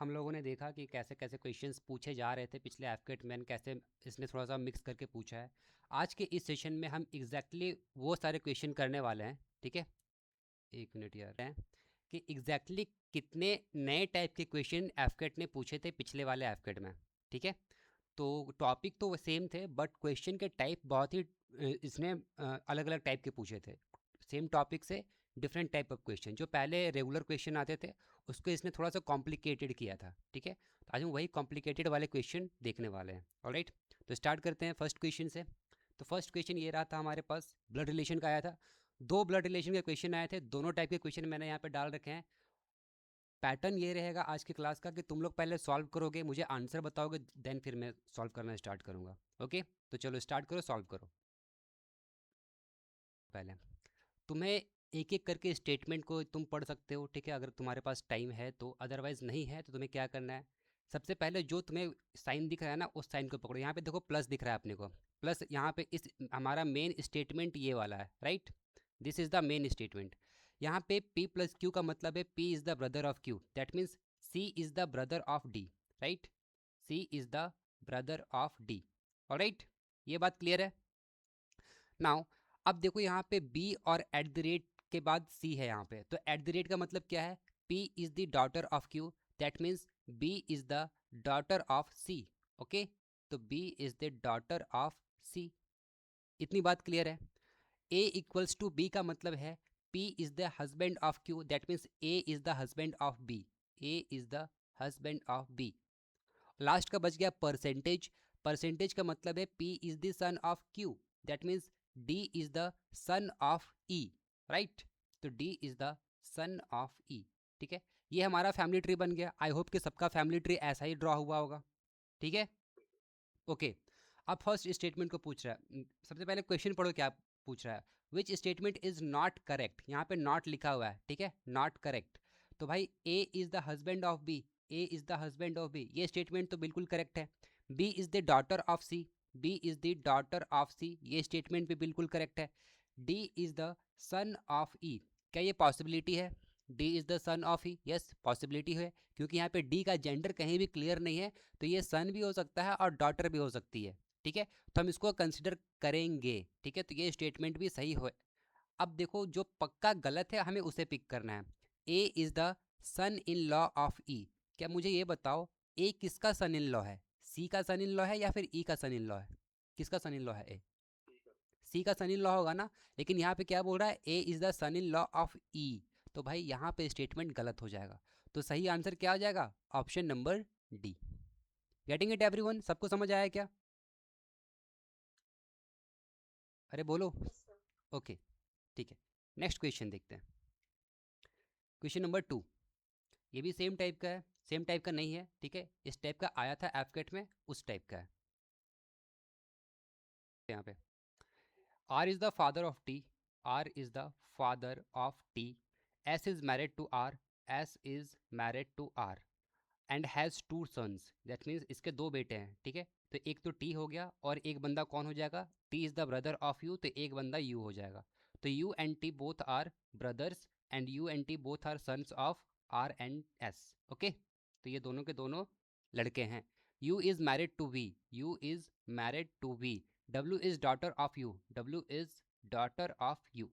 हम लोगों ने देखा कि कैसे कैसे क्वेश्चंस पूछे जा रहे थे पिछले एफकेट में, कैसे इसने थोड़ा सा मिक्स करके पूछा है। आज के इस सेशन में हम एग्जैक्टली वो सारे क्वेश्चन करने वाले हैं, ठीक है। एक मिनट यार, है कि एग्जैक्टली कितने नए टाइप के क्वेश्चन एफकेट ने पूछे थे पिछले वाले एफकेट में, ठीक है। तो टॉपिक तो सेम थे बट क्वेश्चन के टाइप बहुत ही इसने अलग अलग टाइप के पूछे थे। सेम टॉपिक से डिफरेंट टाइप ऑफ क्वेश्चन, जो पहले रेगुलर क्वेश्चन आते थे उसको इसने थोड़ा सा कॉम्प्लिकेटेड किया था, ठीक है। तो आज हम वही कॉम्प्लिकेटेड वाले क्वेश्चन देखने वाले हैं। ऑलराइट, तो स्टार्ट करते हैं फर्स्ट क्वेश्चन से। तो फर्स्ट क्वेश्चन ये रहा था हमारे पास, ब्लड रिलेशन का आया था। दो ब्लड रिलेशन के क्वेश्चन आए थे, दोनों टाइप के क्वेश्चन मैंने यहाँ पे डाल रखे हैं। पैटर्न ये रहेगा आज की क्लास का कि तुम लोग पहले सॉल्व करोगे, मुझे आंसर बताओगे, देन फिर मैं सॉल्व करना स्टार्ट करूँगा। ओके, तो चलो स्टार्ट करो, सॉल्व करो। पहले तुम्हें एक एक करके स्टेटमेंट को तुम पढ़ सकते हो, ठीक है, अगर तुम्हारे पास टाइम है तो। अदरवाइज नहीं है तो तुम्हें क्या करना है, सबसे पहले जो तुम्हें साइन दिख रहा है ना, उस साइन को पकड़ो। यहाँ पे देखो प्लस दिख रहा है अपने को, प्लस यहाँ पे इस हमारा मेन स्टेटमेंट ये वाला है, right. This is the main statement. यहाँ पे P प्लस क्यू का मतलब है P is the brother of Q, that means C is the brother of D, right. C is the brother of D। Alright, ये बात clear है। Now अब देखो यहाँ पे B और एट द रेट के बाद C है यहाँ पे, तो एट द रेट का मतलब क्या है, P is the daughter of Q, that means B is the daughter of C। Okay, तो B is the daughter of C। इतनी बात क्लियर है। A इक्वल्स टू B का मतलब है P is the husband of Q, that means A is the husband of B। A is the husband of B। Last का बच गया percentage. Percentage का मतलब है P is the son of Q, that means D is the son of E, right. तो D is the son of E, ठीक है। ये हमारा फैमिली ट्री बन गया। आई होप कि सबका फैमिली ट्री ऐसा ही ड्रॉ हुआ होगा, ठीक है। ओके, अब फर्स्ट स्टेटमेंट को पूछ रहा है। सबसे पहले क्वेश्चन पढ़ो क्या पूछ रहा है। Which statement is not correct, यहाँ पे नॉट लिखा हुआ है, ठीक है, नॉट करेक्ट। तो भाई A is the husband of B, A is the husband of B, ये स्टेटमेंट तो बिल्कुल करेक्ट है। B is the daughter of C, B is the daughter of C, ये स्टेटमेंट भी बिल्कुल करेक्ट है। D is the son of E, क्या ये पॉसिबिलिटी है, D is the son of E, yes possibility है, क्योंकि यहाँ पे डी का जेंडर कहीं भी क्लियर नहीं है, तो ये सन भी हो सकता है और डॉटर भी हो सकती है, ठीक है। तो हम इसको कंसिडर करेंगे, ठीक है, तो ये स्टेटमेंट भी सही हो। अब देखो जो पक्का गलत है हमें उसे पिक करना है। A is the son in law of E, क्या मुझे ये बताओ ए किसका सन इन लॉ है, सी का सन इन लॉ है या फिर ई का सन इन लॉ है, किसका सन इन लॉ है ए, सी का सन इन लॉ होगा ना। लेकिन यहाँ पे क्या बोल रहा है, A is the son in law of E, तो भाई यहाँ पे स्टेटमेंट गलत हो जाएगा। तो सही आंसर क्या हो जाएगा, option number D. Getting it everyone, सबको समझ आया क्या, अरे बोलो। ओके, ठीक है, नेक्स्ट क्वेश्चन देखते हैं। क्वेश्चन नंबर 2, ये भी सेम टाइप का है, सेम टाइप का नहीं है, ठीक है, इस टाइप का आया था एफकेट में, उस टाइप का है। यहाँ पे R is the father of T, R is the father of T, S is married to R, S is married to R and has two sons, that means इसके दो बेटे हैं, ठीक है। तो एक तो T हो गया और एक बंदा कौन हो जाएगा, T is the brother of U, तो एक बंदा U हो जाएगा। तो U and T both are brothers and U and T both are sons of R and S, okay. तो ये दोनों के दोनों लड़के हैं। U is married to V, U is married to V, W is daughter of U, W is daughter of U।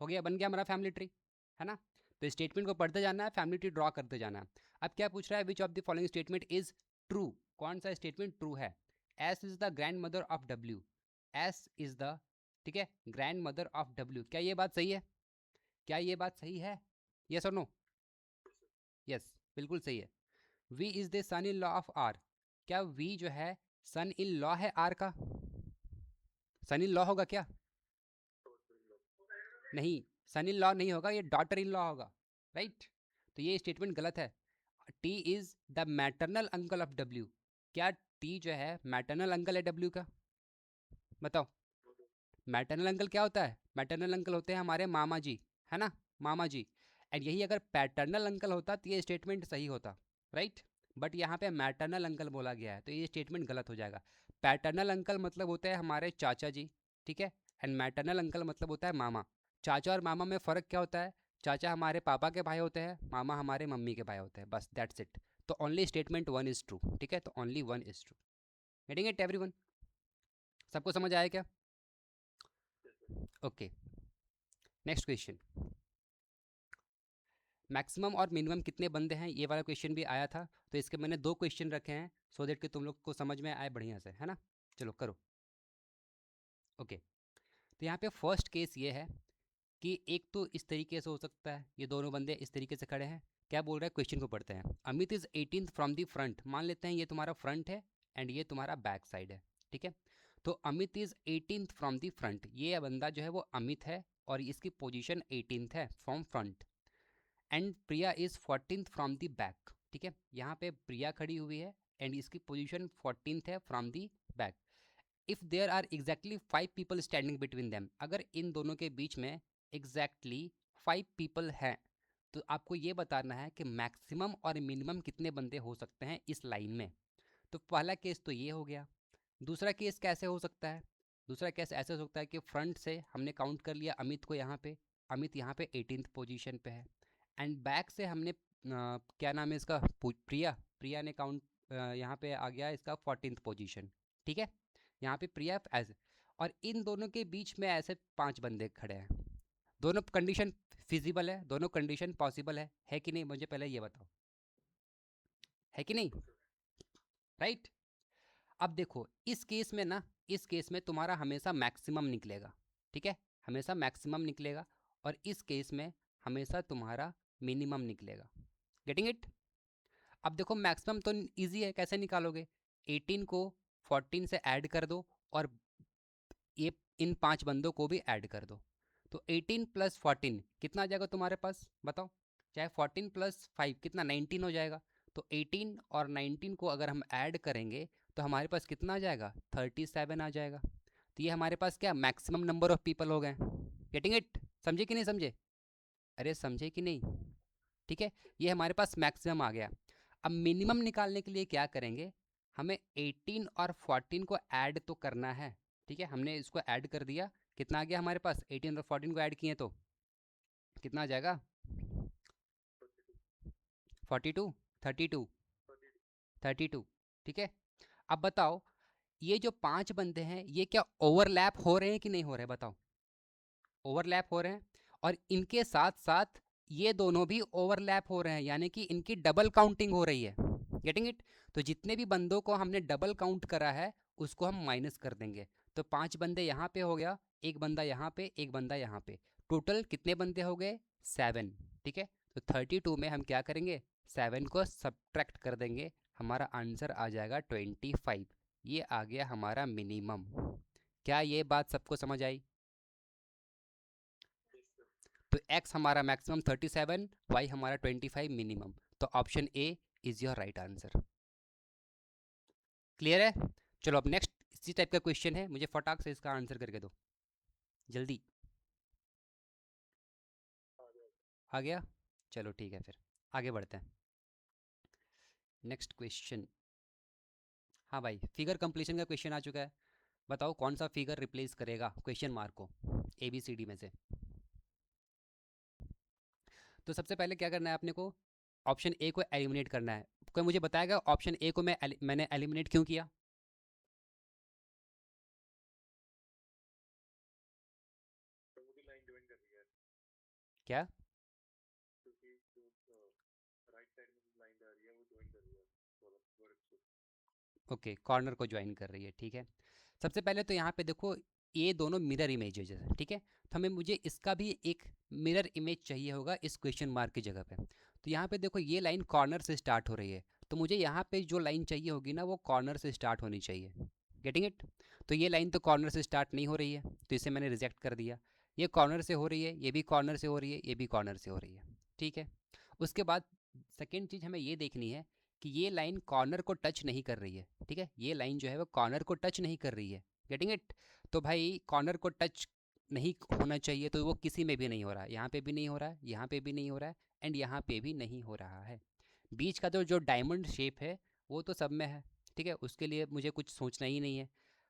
हो गया, बन गया हमारा फैमिली ट्री, है ना। तो स्टेटमेंट को पढ़ते जाना है, फैमिली ट्री ड्रॉ करते जाना है। अब क्या पूछ रहा है, विच of the following statement is true, कौन सा स्टेटमेंट ट्रू है। S is the grand mother of W, S is the, ठीक है, ग्रैंड मदर ऑफ डब्ल्यू, क्या ये बात सही है, क्या ये बात सही है, यस और नो, यस बिल्कुल सही है। V is the son in law of R, क्या वी जो है सन इन लॉ है आर का, सन इन लॉ होगा क्या, नहीं, सन इन लॉ नहीं होगा, ये डॉटर इन लॉ होगा, राइट। तो ये स्टेटमेंट गलत है। T is the maternal uncle of W, क्या टी जो है मैटरनल अंकल है डब्ल्यू का, बताओ। मैटरनल अंकल क्या होता है, मैटरनल अंकल होते हैं हमारे मामा जी, है ना, मामा जी। एंड यही अगर पैटर्नल अंकल होता तो ये स्टेटमेंट सही होता, राइट। बट यहाँ पे मैटरनल अंकल बोला गया है, तो ये स्टेटमेंट गलत हो जाएगा। पैटर्नल अंकल मतलब होता है हमारे चाचा जी, ठीक है, एंड मैटरनल अंकल मतलब होता है मामा। चाचा और मामा में फ़र्क क्या होता है, चाचा हमारे पापा के भाई होते हैं, मामा हमारे मम्मी के भाई होते हैं, बस दैट्स इट। तो ओनली स्टेटमेंट 1 इज ट्रू, ठीक है, तो only 1 is true. Getting it everyone? सबको समझ आया क्या? Okay, next question. मैक्सिमम और मिनिमम कितने बंदे हैं, ये वाला क्वेश्चन भी आया था, तो इसके मैंने 2 क्वेश्चन रखे हैं सो दैट कि तुम लोग को समझ में आए बढ़िया से, है ना? चलो करो। ओके, तो यहाँ पे फर्स्ट केस ये है कि एक तो इस तरीके से हो सकता है, ये दोनों बंदे इस तरीके से खड़े हैं। क्या बोल रहा है, क्वेश्चन को पढ़ते हैं। Amit is 18th from the front, मान लेते हैं ये तुम्हारा फ्रंट है एंड ये तुम्हारा बैक साइड है, ठीक है। तो Amit is 18th from the front, ये बंदा जो है वो अमित है और इसकी पोजीशन 18th है from front. And Priya is 14th from the back, ठीक है। यहाँ पे प्रिया खड़ी हुई है एंड इसकी पोजीशन 14th है from the back. If there are exactly 5 people standing between them, अगर इन दोनों के बीच में एग्जैक्टली 5 पीपल हैं, तो आपको ये बताना है कि मैक्सिमम और मिनिमम कितने बंदे हो सकते हैं इस लाइन में। तो पहला केस तो ये हो गया। दूसरा केस कैसे हो सकता है? दूसरा केस ऐसे हो सकता है कि फ्रंट से हमने काउंट कर लिया अमित को, यहाँ पे अमित यहाँ पे 18th पोजीशन पे है एंड बैक से हमने क्या नाम है इसका, प्रिया, प्रिया ने काउंट यहाँ पे आ गया इसका 14th पोजीशन, ठीक है। यहाँ पे प्रिया ऐसे, और इन दोनों के बीच में ऐसे 5 बंदे खड़े हैं। दोनों कंडीशन फिजिबल है, दोनों कंडीशन पॉसिबल है कि नहीं, मुझे पहले ये बताओ, है कि नहीं? राइट। अब देखो इस केस में ना, इस केस में तुम्हारा हमेशा मैक्सिमम निकलेगा, ठीक है, हमेशा मैक्सिमम निकलेगा, और इस केस में हमेशा तुम्हारा मिनिमम निकलेगा। Getting it? अब देखो मैक्सिमम तो इजी है, कैसे निकालोगे? 18 को 14 से ऐड कर दो और ये इन 5 बंदों को भी ऐड कर दो, तो 18 प्लस 14 कितना आ जाएगा तुम्हारे पास, बताओ? चाहे 14 प्लस 5 कितना, 19 हो जाएगा। तो 18 और 19 को अगर हम ऐड करेंगे तो हमारे पास कितना आ जाएगा, 37 आ जाएगा। तो ये हमारे पास क्या, मैक्सिमम नंबर ऑफ पीपल हो गए। Getting it? समझे कि नहीं समझे? अरे समझे कि नहीं? ठीक है, ये हमारे पास मैक्सिमम आ गया। अब मिनिमम निकालने के लिए क्या करेंगे, हमें 18 और 14 को ऐड तो करना है, ठीक है। हमने इसको ऐड कर दिया, कितना आ गया हमारे पास, 18 और 14 को ऐड किए तो कितना आ जाएगा, 42, 32, 32, ठीक है। अब बताओ ये जो 5 बंदे हैं ये क्या ओवरलैप हो रहे हैं कि नहीं हो रहे, बताओ? ओवरलैप हो रहे हैं, और इनके साथ साथ ये दोनों भी ओवरलैप हो रहे हैं, यानी कि इनकी डबल काउंटिंग हो रही है। Getting it? तो जितने भी बंदों को हमने डबल काउंट करा है उसको हम माइनस कर देंगे। तो 5 बंदे यहाँ पे हो गया, एक बंदा यहाँ पे, एक बंदा यहाँ पे, टोटल कितने बंदे हो गए, 7, ठीक है। तो 32 में हम क्या करेंगे, 7 को सब्ट्रैक्ट कर देंगे, हमारा आंसर आ जाएगा 25। ये आ गया हमारा मिनिमम। क्या ये बात सबको समझ आई? तो x हमारा मैक्सिमम 37, y हमारा 25 मिनिमम, तो option A is your right answer. Clear है? चलो अब नेक्स्ट इसी टाइप का क्वेश्चन है, मुझे फटाक से इसका आंसर करके दो जल्दी। आ गया? चलो ठीक है, फिर आगे बढ़ते हैं। नेक्स्ट क्वेश्चन, हाँ भाई, फिगर कंप्लीशन का क्वेश्चन आ चुका है। बताओ कौन सा फिगर रिप्लेस करेगा क्वेश्चन मार्क को ए बी सी डी में से। तो सबसे पहले क्या करना है अपने को, ऑप्शन ए को एलिमिनेट करना है। कोई मुझे बताएगा ऑप्शन ए को मैंने एलिमिनेट क्यों किया? क्या? ओके, कॉर्नर को ज्वाइन कर रही है, ठीक है। सबसे पहले तो यहाँ पे देखो ये दोनों मिरर इमेजेस है, ठीक है। तो हमें मुझे इसका भी एक मिरर इमेज चाहिए होगा इस क्वेश्चन मार्क की जगह पे। तो यहाँ पे देखो ये लाइन कॉर्नर से स्टार्ट हो रही है, तो मुझे यहाँ पे जो लाइन चाहिए होगी ना वो कॉर्नर से स्टार्ट होनी चाहिए। Getting it? तो ये लाइन तो कॉर्नर से स्टार्ट नहीं हो रही है, तो इसे मैंने रिजेक्ट कर दिया। ये कॉर्नर से हो रही है, ये भी कॉर्नर से हो रही है, ये भी कॉर्नर से हो रही है, ठीक है। उसके बाद सेकेंड चीज़ हमें ये देखनी है कि ये लाइन कॉर्नर को टच नहीं कर रही है, ठीक है। ये लाइन जो है वो कॉर्नर को टच नहीं कर रही है। Getting it? तो भाई कॉर्नर को टच नहीं होना चाहिए, तो वो किसी में भी नहीं हो रहा है, यहाँ पे भी नहीं हो रहा है, यहाँ पे भी नहीं हो रहा है, एंड यहाँ पे भी नहीं हो रहा है। बीच का तो जो डायमंड शेप है वो तो सब में है, ठीक है, उसके लिए मुझे कुछ सोचना ही नहीं है।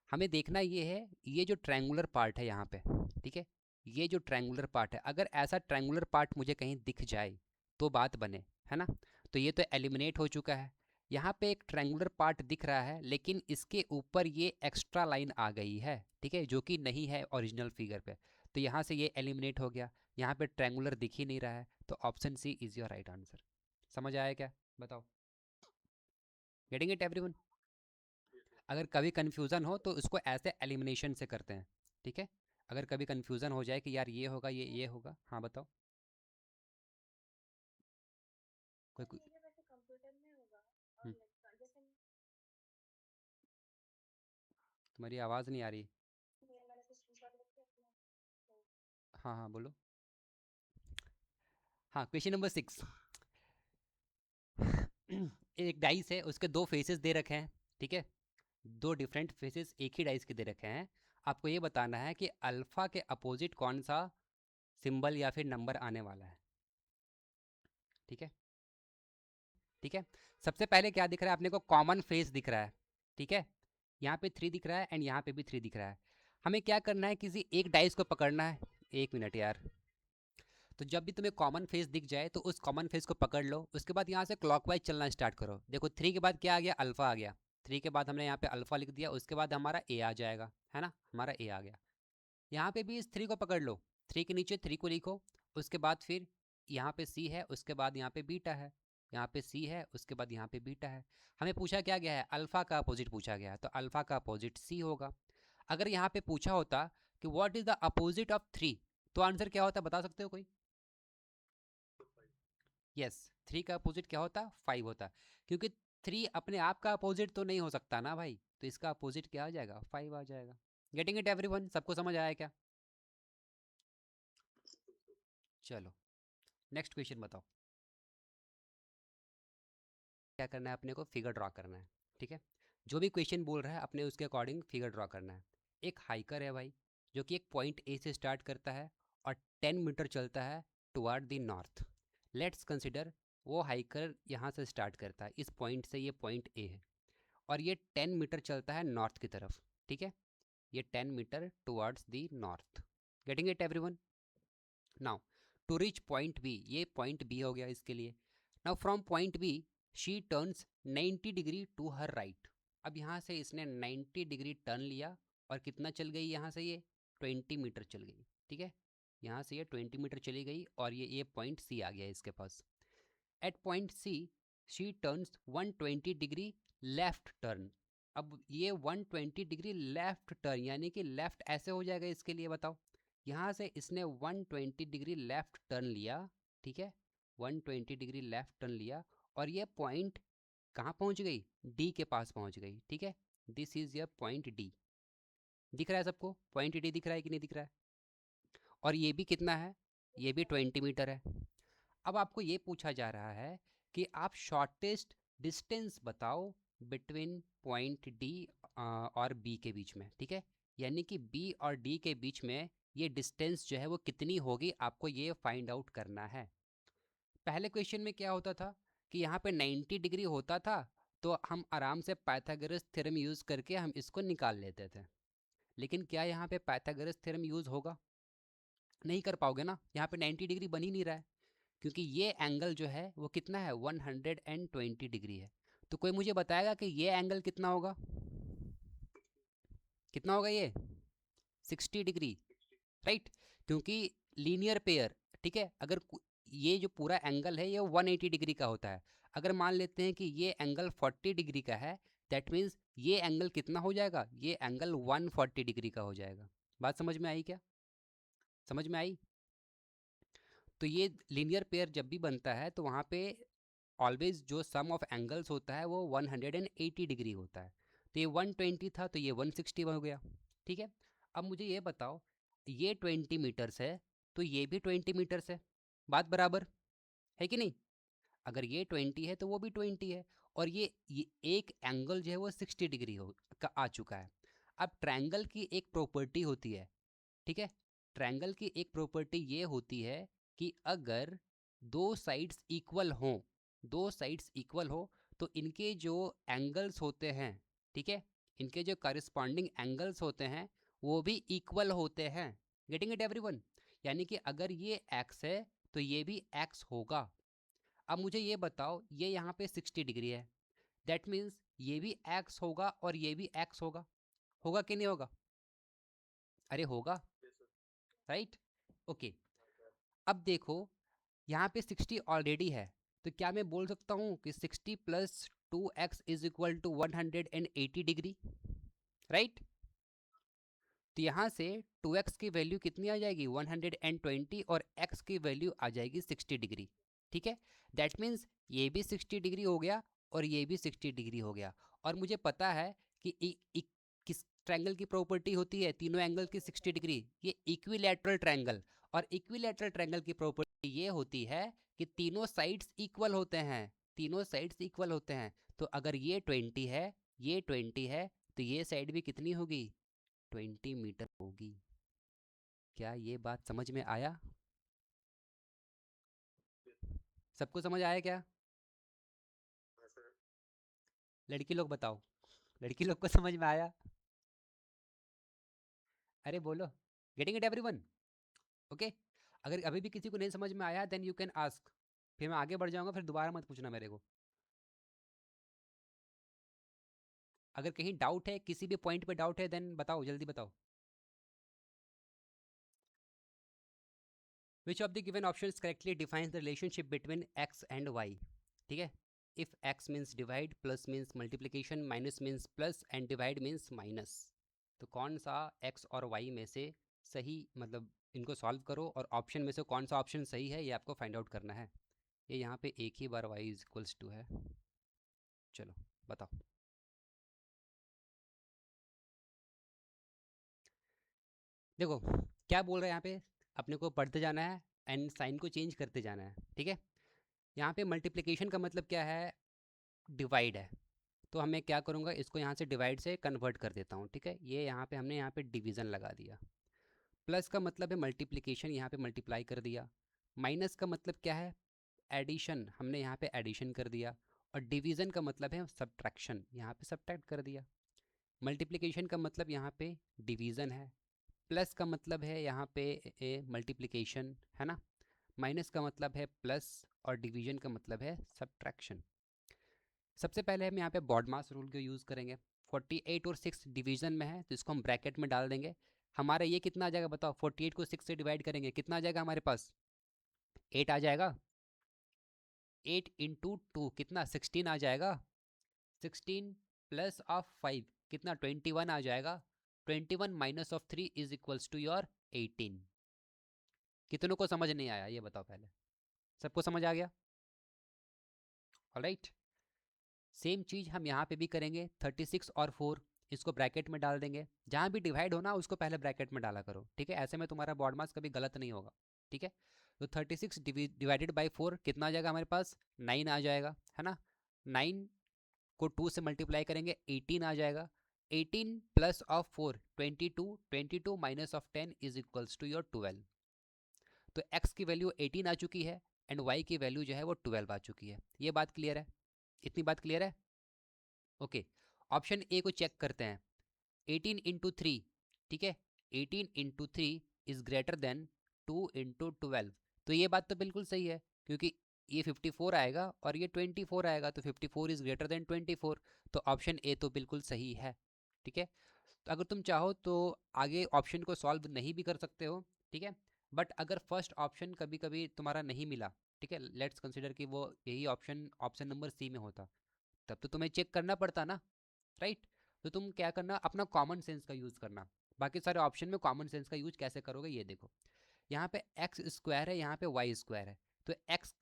हमें देखना ये है, ये जो ट्रायंगुलर पार्ट है यहाँ पे, ठीक है, ये जो ट्रायंगुलर पार्ट है, अगर ऐसा ट्रायंगुलर पार्ट मुझे कहीं दिख जाए तो बात बने, है ना। तो तो ये तो एलिमिनेट हो चुका है। यहाँ पे एक ट्रायंगुलर पार्ट दिख रहा है, लेकिन इसके ऊपर ये एक्स्ट्रा लाइन आ गई है, ठीक है, जो कि नहीं है ओरिजिनल फिगर पे। तो यहाँ से ये एलिमिनेट हो गया, यहाँ पे ट्रायंगुलर दिख ही नहीं रहा है, तो option C is your right answer. समझ आया क्या, बताओ? Getting it everyone? अगर कभी कन्फ्यूज़न हो तो उसको ऐसे एलिमिनेशन से करते हैं, ठीक है? अगर कभी कन्फ्यूज़न हो जाए कि यार ये होगा, ये होगा, हाँ बताओ। कोई हम्म, तुम्हारी आवाज़ नहीं आ रही। हाँ हाँ बोलो। हाँ, क्वेश्चन नंबर 6। एक डाइस है, उसके दो फेसेस दे रखे हैं, ठीक है? दो डिफरेंट फेसेस एक ही डाइस के दे रखे हैं। आपको ये बताना है कि अल्फ़ा के अपोजिट कौन सा सिंबल या फिर नंबर आने वाला है, ठीक है? ठीक है, सबसे पहले क्या दिख रहा है अपने को? कॉमन फेस दिख रहा है, ठीक है? यहाँ पे 3 दिख रहा है एंड यहाँ पे भी 3 दिख रहा है। हमें क्या करना है? किसी एक डाइस को पकड़ना है। एक मिनट यार। तो जब भी तुम्हें कॉमन फेस दिख जाए तो उस कॉमन फेस को पकड़ लो, उसके बाद यहाँ से क्लॉकवाइज चलना स्टार्ट करो। देखो 3 के बाद क्या आ गया? अल्फ़ा आ गया। 3 के बाद हमने यहाँ पे अल्फ़ा लिख दिया, उसके बाद हमारा ए आ जाएगा, है ना? हमारा ए आ गया। यहाँ पे भी इस 3 को पकड़ लो, 3 के नीचे 3 को लिखो, उसके बाद फिर यहाँ पे सी है, उसके बाद यहाँ पे बीटा है, यहाँ पे सी है, उसके बाद यहाँ पे बीटा है। हमें पूछा क्या गया है? अल्फ़ा का अपोजिट पूछा गया है, तो अल्फ़ा का अपोजिट सी होगा। अगर यहाँ पे पूछा होता कि what is the opposite of 3, तो आंसर क्या होता, बता सकते हो कोई? यस, 3 का अपोजिट क्या होता? 5 होता। क्योंकि 3 अपने आप का अपोजिट तो नहीं हो सकता ना भाई, तो इसका अपोजिट क्या आ जाएगा? 5 आ जाएगा। Getting it everyone? सबको समझ आया क्या? चलो नेक्स्ट क्वेश्चन बताओ। क्या करना है अपने को? फिगर ड्रॉ करना है, ठीक है? जो भी क्वेश्चन बोल रहा है अपने उसके अकॉर्डिंग फिगर ड्रॉ करना है। एक हाइकर है भाई, जो कि एक पॉइंट ए से स्टार्ट करता है और 10 मीटर चलता है toward the north. Let's consider वो हाइकर यहाँ से स्टार्ट करता है, इस पॉइंट से, ये पॉइंट ए है, और ये 10 मीटर चलता है नॉर्थ की तरफ, ठीक है? ये 10 metre towards the north. Getting it everyone? Now to reach point B, ये पॉइंट बी हो गया इसके लिए। Now from point B she turns 90 degree to her right. अब यहाँ से इसने 90 डिग्री टर्न लिया और कितना चल गई यहाँ से? ये 20 मीटर चल गई, ठीक है? यहाँ से ये 20 मीटर चली गई और ये पॉइंट सी आ गया इसके पास। At point C she turns 120 degree left turn. अब ये 120 डिग्री लेफ्ट टर्न यानी कि लेफ्ट ऐसे हो जाएगा इसके लिए, बताओ। यहाँ से इसने 120 डिग्री लेफ्ट टर्न लिया, ठीक है? 120 डिग्री लेफ्ट टर्न लिया और ये पॉइंट कहाँ पहुँच गई? डी के पास पहुँच गई, ठीक है? This is your point D. दिख रहा है सबको? पॉइंट डी दिख रहा है कि नहीं दिख रहा है? और ये भी कितना है? ये भी 20 मीटर है। अब आपको ये पूछा जा रहा है कि आप शॉर्टेस्ट डिस्टेंस बताओ बिटवीन पॉइंट डी और बी के बीच में, ठीक है? यानी कि बी और डी के बीच में ये डिस्टेंस जो है वो कितनी होगी, आपको ये फाइंड आउट करना है। पहले क्वेश्चन में क्या होता था कि यहाँ पे 90 डिग्री होता था, तो हम आराम से पाइथागोरस थ्योरम यूज़ करके हम इसको निकाल लेते थे। लेकिन क्या यहाँ पे पाइथागोरस थ्योरम यूज़ होगा? नहीं कर पाओगे ना, यहाँ पे 90 डिग्री बन ही नहीं रहा है, क्योंकि ये एंगल जो है वो कितना है? 120 डिग्री है। तो कोई मुझे बताएगा कि ये एंगल कितना होगा? कितना होगा ये? 60 डिग्री, राइट? क्योंकि लीनियर पेयर, ठीक है, अगर ये जो पूरा एंगल है ये 180 डिग्री का होता है। अगर मान लेते हैं कि ये एंगल 40 डिग्री का है, दैट मीन्स ये एंगल कितना हो जाएगा? ये एंगल 140 डिग्री का हो जाएगा। बात समझ में आई क्या? समझ में आई? तो ये लीनियर पेयर जब भी बनता है तो वहाँ पे ऑलवेज जो सम ऑफ एंगल्स होता है वो 180 डिग्री होता है। तो ये 120 था तो ये 160 हो गया, ठीक है? अब मुझे ये बताओ, ये 20 मीटर्स है तो ये भी 20 मीटर्स है, बात बराबर है कि नहीं? अगर ये 20 है तो वो भी 20 है, और ये एक एंगल जो है वो 60 डिग्री हो का आ चुका है। अब ट्रायंगल की एक प्रॉपर्टी होती है, ठीक है? ट्रायंगल की एक प्रॉपर्टी ये होती है कि अगर दो साइड्स इक्वल हों, दो साइड्स इक्वल हो तो इनके जो एंगल्स होते हैं, ठीक है, इनके जो करस्पॉन्डिंग एंगल्स होते हैं वो भी इक्वल होते हैं। Getting it everyone? यानी कि अगर ये x है तो ये भी x होगा। अब मुझे ये बताओ, ये यहाँ पे 60 डिग्री है, दैट मीन्स ये भी एक्स होगा और ये भी एक्स होगा, होगा कि नहीं होगा? अरे होगा, राइट? ओके, अब देखो यहाँ पे 60 ऑलरेडी है, तो क्या मैं बोल सकता हूँ कि 60 plus 2x is equal to 180 degree, right? तो यहाँ से 2x की वैल्यू कितनी आ जाएगी 120 और x की वैल्यू आ जाएगी 60 डिग्री, ठीक है? दैट मीन्स ये भी 60 डिग्री हो गया और ये भी 60 डिग्री हो गया। और मुझे पता है कि किस ट्रायंगल की प्रॉपर्टी होती है तीनों एंगल की 60 डिग्री, ये इक्विलैटरल ट्रायंगल। और इक्विलैटरल ट्रायंगल की प्रॉपर्टी ये होती है कि तीनों साइड्स इक्वल होते हैं, तीनों साइड्स इक्वल होते हैं। तो अगर ये 20 है, ये 20 है, तो ये साइड भी कितनी होगी 20 मीटर होगी। क्या ये बात समझ में आया? सबको समझ आया क्या? लड़की लोग बताओ, लड़की लोग को समझ में आया? अरे बोलो, गेटिंग इट एवरीवन? ओके, अगर अभी भी किसी को नहीं समझ में आया देन यू कैन आस्क, फिर मैं आगे बढ़ जाऊंगा, फिर दोबारा मत पूछना मेरे को। अगर कहीं डाउट है, किसी भी पॉइंट पे डाउट है, देन बताओ, जल्दी बताओ। Which of the given options correctly defines the relationship between X and Y? ठीक है, if X means divide, plus means multiplication, minus means plus and divide means minus. तो कौन सा एक्स और वाई में से सही, मतलब इनको सॉल्व करो और ऑप्शन में से कौन सा ऑप्शन सही है ये आपको फाइंड आउट करना है। ये यहाँ पे एक ही बार वाई इज इक्वल्स टू है। चलो बताओ। देखो क्या बोल रहे हैं यहाँ पे, अपने को पढ़ते जाना है एंड साइन को चेंज करते जाना है, ठीक है? यहाँ पे मल्टीप्लिकेशन का मतलब क्या है, डिवाइड है। तो हमें क्या करूँगा, इसको यहाँ से डिवाइड से कन्वर्ट कर देता हूँ, ठीक है? ये यहाँ पे हमने यहाँ पे डिवीज़न लगा दिया। प्लस का मतलब है मल्टीप्लिकेशन, यहाँ पे मल्टीप्लाई कर दिया। माइनस का मतलब क्या है, एडिशन, हमने यहाँ पे एडिशन कर दिया। और डिवीज़न का मतलब है सब्ट्रैक्शन, यहाँ पे सब्ट्रैक्ट कर दिया। मल्टीप्लिकेशन का मतलब यहाँ पे डिवीज़न है, प्लस का मतलब है यहाँ पे मल्टीप्लिकेशन, है ना? माइनस का मतलब है प्लस और डिवीजन का मतलब है सब्ट्रैक्शन। सबसे पहले हम यहाँ पे बॉडमास रूल को यूज़ करेंगे। 48 और 6 डिवीजन में है तो इसको हम ब्रैकेट में डाल देंगे। हमारा ये कितना आ जाएगा बताओ, 48 को 6 से डिवाइड करेंगे कितना आ जाएगा हमारे पास, 8 आ जाएगा। 8 इंटू टू कितना 16 आ जाएगा। 16 प्लस ऑफ 5 कितना 21 आ जाएगा। 21 minus of 3 is equals to your 18। कितनों को समझ नहीं आया ये बताओ पहले? सबको समझ आ गया? ऑलराइट, सेम चीज़ हम यहाँ पे भी करेंगे। 36 और 4 इसको ब्रैकेट में डाल देंगे। जहाँ भी डिवाइड हो ना उसको पहले ब्रैकेट में डाला करो, ठीक है? ऐसे में तुम्हारा बॉड मास कभी गलत नहीं होगा, ठीक है? तो 36 डिवाइडेड बाई 4 कितना आ जाएगा हमारे पास, 9 आ जाएगा, है ना? 9 को 2 से मल्टीप्लाई करेंगे 18 आ जाएगा। 18 plus of 4 22, 22 minus of 10 is equals to your 12। तो x की वैल्यू 18 आ चुकी है एंड y की वैल्यू जो है वो 12 आ चुकी है। ये बात क्लियर है? इतनी बात क्लियर है? ओके, ऑप्शन ए को चेक करते हैं। 18 इंटू थ्री, ठीक है, 18 into three is greater then 2 into 12। तो ये बात तो बिल्कुल सही है क्योंकि ये 54 आएगा और ये 24 आएगा, तो 54 इज ग्रेटर देन 24। तो ऑप्शन ए तो बिल्कुल सही है, ठीक है? तो अगर तुम चाहो तो आगे ऑप्शन को सॉल्व नहीं भी कर सकते हो, ठीक है? बट अगर फर्स्ट ऑप्शन कभी कभी तुम्हारा नहीं मिला, ठीक है, लेट्स कंसिडर कि वो यही ऑप्शन ऑप्शन नंबर सी में होता, तब तो तुम्हें चेक करना पड़ता ना, राइट? तो तुम क्या करना, अपना कॉमन सेंस का यूज़ करना। बाकी सारे ऑप्शन में कॉमन सेंस का यूज कैसे करोगे ये देखो। यहाँ पे एक्स स्क्वायर है, यहाँ पे वाई स्क्वायर है, तो एक्स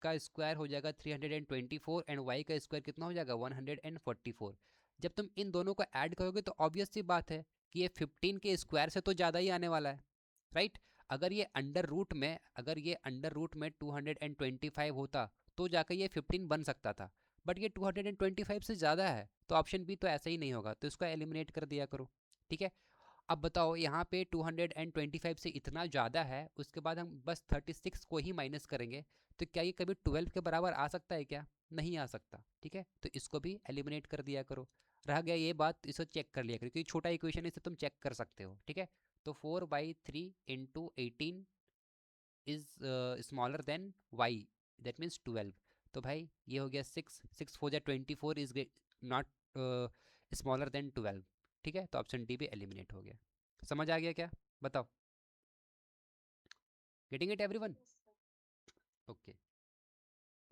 का स्क्वायर हो जाएगा 324 एंड वाई का स्क्वायर कितना हो जाएगा 144। जब तुम इन दोनों को ऐड करोगे तो ऑब्वियस सी बात है कि ये 15 के स्क्वायर से तो ज़्यादा ही आने वाला है, राइट? अगर ये अंडर रूट में 225 होता तो जाकर ये 15 बन सकता था, बट ये 225 से ज़्यादा है तो ऑप्शन बी तो ऐसा ही नहीं होगा, तो इसको एलिमिनेट कर दिया करो, ठीक है? अब बताओ यहाँ पे 225 से इतना ज़्यादा है, उसके बाद हम बस 36 को ही माइनस करेंगे, तो क्या ये कभी 12 के बराबर आ सकता है क्या? नहीं आ सकता, ठीक है? तो इसको भी एलिमिनेट कर दिया करो। रह गया ये बात, इसको चेक कर लिया करो क्योंकि छोटा इक्वेशन है, इसे तुम चेक कर सकते हो, ठीक है? तो 4/3 into 18 is smaller than Y, that means 12। तो भाई ये हो गया 6, 6 4 जा 24 इज नॉट स्मॉलर देन 12। ठीक है, तो ऑप्शन डी भी एलिमिनेट हो गया। समझ आ गया क्या? बताओ। Getting it everyone? Okay,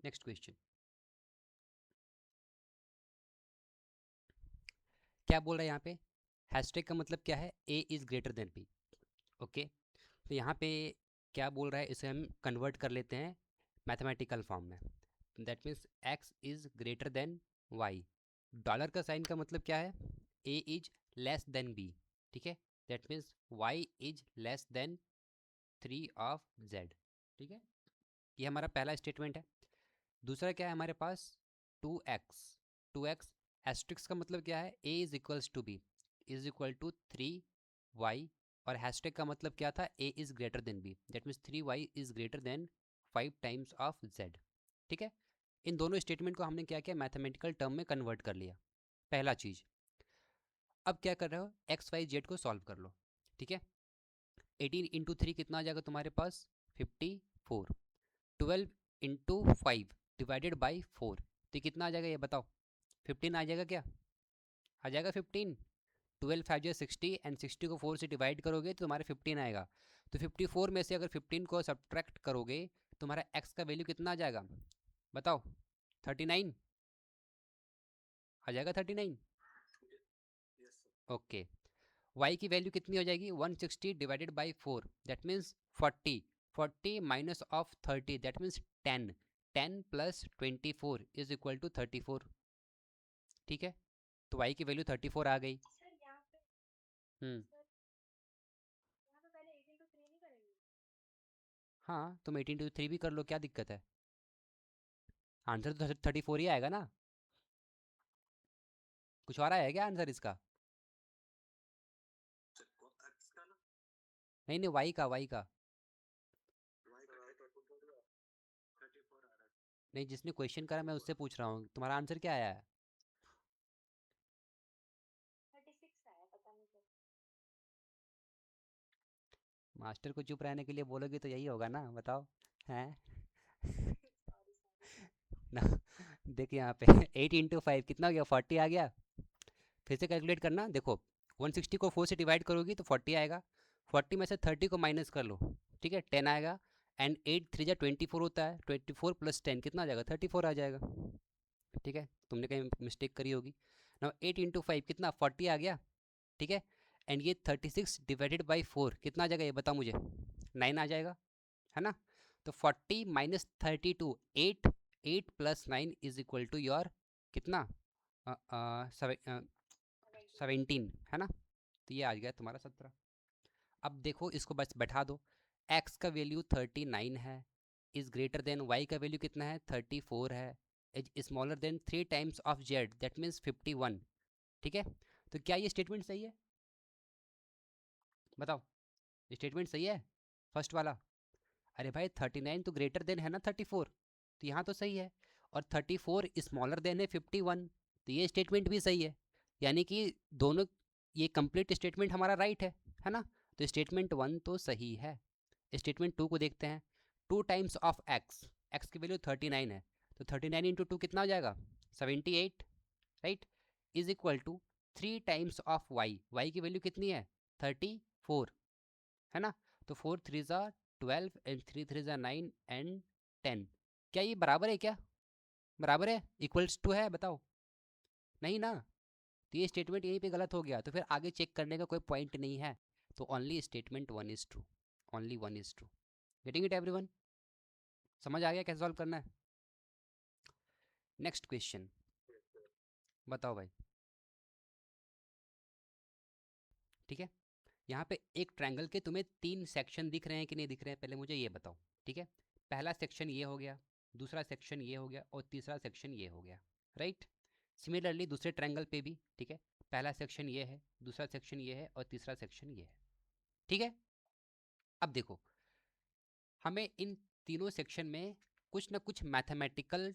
next question. क्या बोल रहा है यहाँ पे? हैशटैग का मतलब क्या है? A is greater than B. Okay, तो यहाँ पे क्या बोल रहा है, इसे हम कन्वर्ट कर लेते हैं मैथमेटिकल फॉर्म में। That means X is greater than Y. Dollar का साइन का मतलब क्या है? A is less than B. ठीक है, that means Y is less than 3 of Z. ठीक है, ये हमारा पहला स्टेटमेंट है। दूसरा क्या है हमारे पास? 2x। 2x एस्ट्रिक्स का मतलब क्या है? a is equals to B is equal to 3y। और हैशटैग का मतलब क्या था? a is greater than b, that means 3y is greater than 5 times of z। ठीक है, इन दोनों स्टेटमेंट को हमने क्या किया? मैथमेटिकल टर्म में कन्वर्ट कर लिया, पहला चीज। अब क्या कर रहे हो? एक्स वाई जेड को सॉल्व कर लो। ठीक है, 18 इंटू 3 कितना आ जाएगा तुम्हारे पास? 54। 12 इंटू 5 डिवाइडेड बाई 4, तो कितना आ जाएगा ये बताओ? 15 आ जाएगा क्या? आ जाएगा 15। 12 5 जो 60 एंड 60 को 4 से डिवाइड करोगे तो तुम्हारा 15 आएगा। तो 54 में से अगर 15 को सब्ट्रैक्ट करोगे तुम्हारा x का वैल्यू कितना आ जाएगा? बताओ। 39 आ जाएगा, 39। ओके, y की वैल्यू कितनी हो जाएगी? 160 divided by 4, that means 40। 40 minus of 30, that means 10। 10 plus 24 is equal to 34। ठीक है, तो y की वैल्यू 34 आ गई। हम्म, हाँ तुम 18 टू 3 भी कर लो, क्या दिक्कत है? आंसर तो 34 ही आएगा ना। कुछ और आया क्या आंसर इसका? नहीं नहीं, वाई का नहीं, जिसने क्वेश्चन करा मैं उससे पूछ रहा हूँ, तुम्हारा आंसर क्या आया है? मास्टर को चुप रहने के लिए बोलोगे तो यही होगा ना, बताओ। हैं? ना, देखिए यहाँ पे 8 इंटू 5 कितना हो गया? 40 आ गया। फिर से कैलकुलेट करना, देखो 160 को 4 से डिवाइड करोगी तो 40 आएगा। 40 में से 30 को माइनस कर लो, ठीक है, 10 आएगा। एंड 8 3 जा 24 होता है, 24 प्लस 10 कितना आ जाएगा? 34 आ जाएगा। ठीक है, तुमने कहीं मिस्टेक करी होगी ना। 8 इंटू 5 कितना? 40 आ गया। ठीक है, एंड ये 36 डिवाइडेड बाई 4 कितना आ जाएगा ये बताओ मुझे? 9 आ जाएगा, है ना। तो 40 minus 32, 8। 8 plus 9 is equal to your कितना? 17, है ना। तो ये आ गया तुम्हारा 17। अब देखो इसको बस बैठा दो। x का वैल्यू 39 है, इज ग्रेटर देन y का वैल्यू कितना है? 34 है, is smaller then 3 times of z, that means 51। ठीक है, तो क्या ये स्टेटमेंट सही है? बताओ, ये स्टेटमेंट सही है फर्स्ट वाला? अरे भाई 39 तो ग्रेटर देन है ना 34, तो यहाँ तो सही है। और 34 स्मॉलर देन है 51, तो ये स्टेटमेंट भी सही है। यानी कि दोनों, ये कंप्लीट स्टेटमेंट हमारा राइट है ना। तो स्टेटमेंट 1 तो सही है। स्टेटमेंट 2 को देखते हैं। 2 टाइम्स ऑफ एक्स, एक्स की वैल्यू 39 है, तो 39 इंटू 2 कितना हो जाएगा? 78, right. Is equal to 3 times of Y, Y की वैल्यू कितनी है? 34, है ना। तो 4 3 ज़ा 12 एंड 3 3 ज़ा 9 एंड 10। क्या ये बराबर है क्या? बराबर है, इक्वल्स टू है, बताओ। नहीं ना, तो ये स्टेटमेंट यहीं पे गलत हो गया, तो फिर आगे चेक करने का कोई पॉइंट नहीं है। तो only statement 1 is true, only 1 is true. Getting it everyone? समझ आ गया कैसे सॉल्व करना है? नेक्स्ट क्वेश्चन, बताओ भाई। ठीक है, यहाँ पे एक ट्रायंगल के तुम्हें 3 सेक्शन दिख रहे हैं कि नहीं दिख रहे हैं, पहले मुझे ये बताओ। ठीक है, पहला सेक्शन ये हो गया, दूसरा सेक्शन ये हो गया, और तीसरा सेक्शन ये हो गया, राइट। सिमिलरली दूसरे ट्रायंगल पे भी, ठीक है, पहला सेक्शन ये है, दूसरा सेक्शन ये है, और तीसरा सेक्शन ये है। ठीक है, अब देखो, हमें इन तीनों सेक्शन में कुछ ना कुछ मैथमेटिकल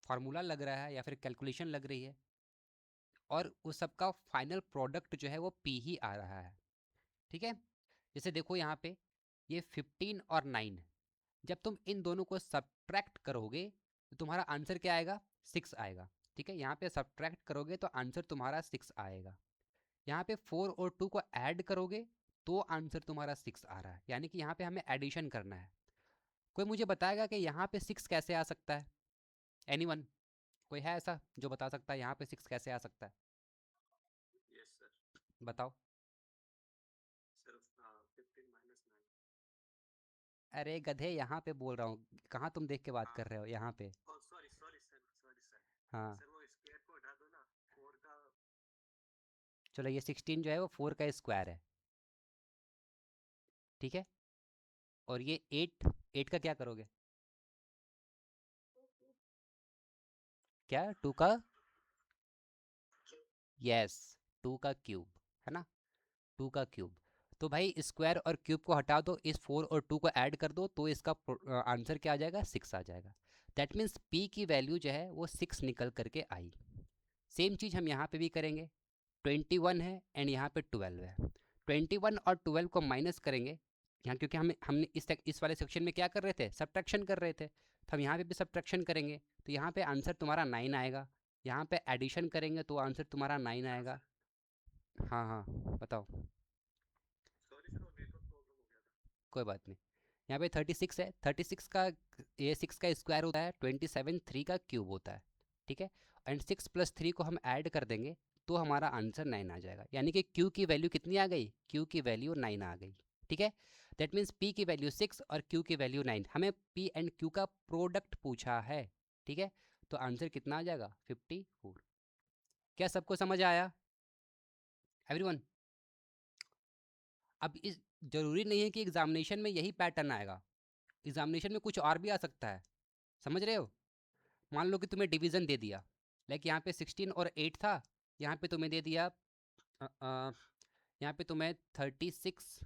फार्मूला लग रहा है या फिर कैलकुलेशन लग रही है, और उस सब का फाइनल प्रोडक्ट जो है वो पी ही आ रहा है। ठीक है, जैसे देखो यहाँ पे ये 15 और 9, जब तुम इन दोनों को सब सब्ट्रैक्ट करोगे तो तुम्हारा आंसर क्या आएगा? 6 आएगा। ठीक है, यहाँ पे सब्ट्रैक्ट करोगे तो आंसर तुम्हारा 6 आएगा। यहाँ पे 4 और 2 को ऐड करोगे तो आंसर तुम्हारा 6 आ रहा है, यानी कि यहाँ पे हमें एडिशन करना है। कोई मुझे बताएगा कि यहाँ पे 6 कैसे आ सकता है? एनीवन? कोई है ऐसा जो बता सकता है यहाँ पे 6 कैसे आ सकता है? Yes sir. बताओ। सर 15 - 9। अरे गधे, यहाँ पे बोल रहा हूँ, कहाँ तुम देख के बात हाँ। कर रहे हो? यहाँ पे। Oh sorry sorry sir, sorry sir. हाँ, सर वो स्क्वायर को हटा दो ना, 4 का। चलो ये 16 जो है वो 4 का स्क्वायर है। ठीक है, और ये 8, 8 का क्या करोगे? क्या? 2 का? यस, 2 का क्यूब, है ना? 2 का क्यूब। तो भाई स्क्वायर और क्यूब को हटा दो, इस 4 और 2 को ऐड कर दो, तो इसका आंसर क्या आ जाएगा? 6 आ जाएगा। दैट मीन्स पी की वैल्यू जो है वो 6 निकल करके आई। सेम चीज़ हम यहाँ पे भी करेंगे। 21 है एंड यहाँ पे 12 है। 21 और 12 को माइनस करेंगे यहाँ, क्योंकि हमने इस वाले सेक्शन में क्या कर रहे थे? सब्ट्रैक्शन कर रहे थे, तो हम यहाँ पे भी सब्ट्रैक्शन करेंगे, तो यहाँ पे आंसर तुम्हारा 9 आएगा। यहाँ पे एडिशन करेंगे तो आंसर तुम्हारा 9 हाँ आएगा। सर। हाँ हाँ, बताओ। सॉरी सर, वो नेटवर्क प्रॉब्लम हो गया था। कोई बात नहीं। यहाँ पे 36 है, 36 का ये 6 का स्क्वायर होता है, 27 3 का क्यूब होता है। ठीक है, एंड 6 + 3 को हम ऐड कर देंगे तो हमारा आंसर 9 आ जाएगा, यानी कि क्यू की वैल्यू कितनी आ गई? क्यू की वैल्यू 9 आ गई। ठीक है, दैट मीन्स पी की वैल्यू 6 और क्यू की वैल्यू 9। हमें पी एंड क्यू का प्रोडक्ट पूछा है। ठीक है, तो आंसर कितना आ जाएगा? 54। क्या सबको समझ आया एवरीवन? अब इस जरूरी नहीं है कि एग्जामिनेशन में यही पैटर्न आएगा, एग्जामिनेशन में कुछ और भी आ सकता है। समझ रहे हो? मान लो कि तुम्हें डिवीज़न दे दिया, लाइक यहाँ पे 16 और 8 था, यहाँ पे तुम्हें दे दिया यहाँ पे तुम्हें 36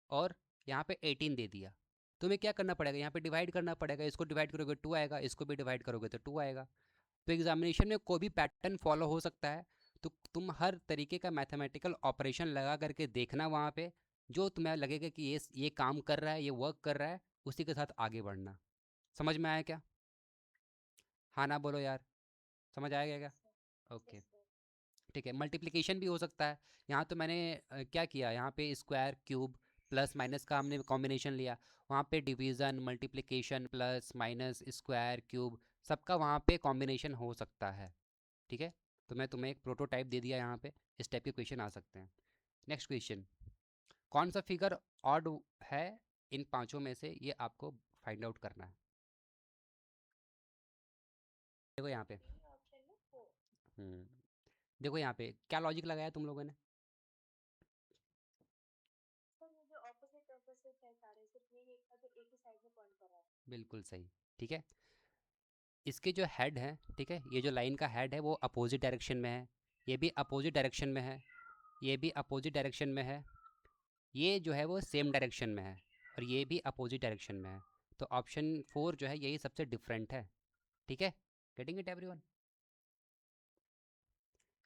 और यहाँ पे 18 दे दिया। तुम्हें क्या करना पड़ेगा? यहाँ पे डिवाइड करना पड़ेगा, इसको डिवाइड करोगे 2 आएगा, इसको भी डिवाइड करोगे तो 2 आएगा। तो एग्जामिनेशन में कोई भी पैटर्न फॉलो हो सकता है, तो तुम हर तरीके का मैथमेटिकल ऑपरेशन लगा करके देखना वहाँ पे, जो तुम्हें लगेगा कि ये काम कर रहा है, ये वर्क कर रहा है, उसी के साथ आगे बढ़ना। समझ में आया क्या? हाँ ना बोलो यार, समझ आएगा क्या? ओके। ठीक है, मल्टीप्लिकेशन भी हो सकता है। यहाँ तो मैंने क्या किया, यहाँ पे स्क्वायर क्यूब प्लस माइनस का हमने कॉम्बिनेशन लिया। वहाँ पे division, multiplication, plus minus, square, cube, सबका वहाँ पे कॉम्बिनेशन हो सकता है। ठीक है, तो मैं तुम्हें एक प्रोटोटाइप दे दिया यहाँ पे, इस टाइप के क्वेश्चन आ सकते हैं। नेक्स्ट क्वेश्चन, कौन सा फिगर ऑड है इन पांचों में से, ये आपको फाइंड आउट करना है। देखो यहाँ पे। हम्म, देखो यहाँ पे क्या लॉजिक लगाया तुम लोगों ने? बिल्कुल सही। ठीक है, इसके जो हेड है, ठीक है, ये जो लाइन का हेड है वो अपोजिट डायरेक्शन में है, ये भी अपोजिट डायरेक्शन में है, ये भी अपोजिट डायरेक्शन में है, ये जो है वो सेम डायरेक्शन में है, और ये भी अपोजिट डायरेक्शन में है। तो ऑप्शन 4 जो है यही सबसे डिफरेंट है। ठीक है, getting it everyone?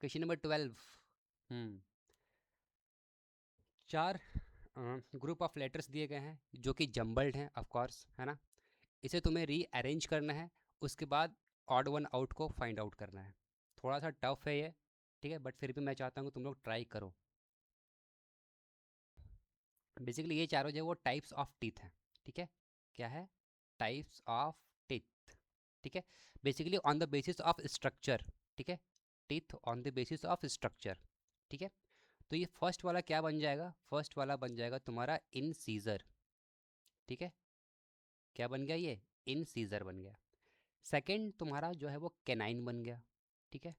Question number 12। Hmm, 4 group of letters दिए गए हैं जो कि जम्बल्ड हैं ऑफ कोर्स, है ना? इसे तुम्हें रीअरेंज करना है, उसके बाद ऑड वन आउट को फाइंड आउट करना है। थोड़ा सा टफ है ये, ठीक है, बट फिर भी मैं चाहता हूँ कि तुम लोग ट्राई करो। बेसिकली ये चारों जो है वो टाइप्स ऑफ टीथ हैं। ठीक है, क्या है? Types of teeth. ठीक है, basically on the basis of structure. ठीक है, teeth on the basis of structure. ठीक है, तो ये फर्स्ट वाला क्या बन जाएगा? फर्स्ट वाला बन जाएगा तुम्हारा इन सीजर। ठीक है, क्या बन गया ये? इन सीजर बन गया। सेकंड तुम्हारा जो है वो कैनाइन बन गया। ठीक है,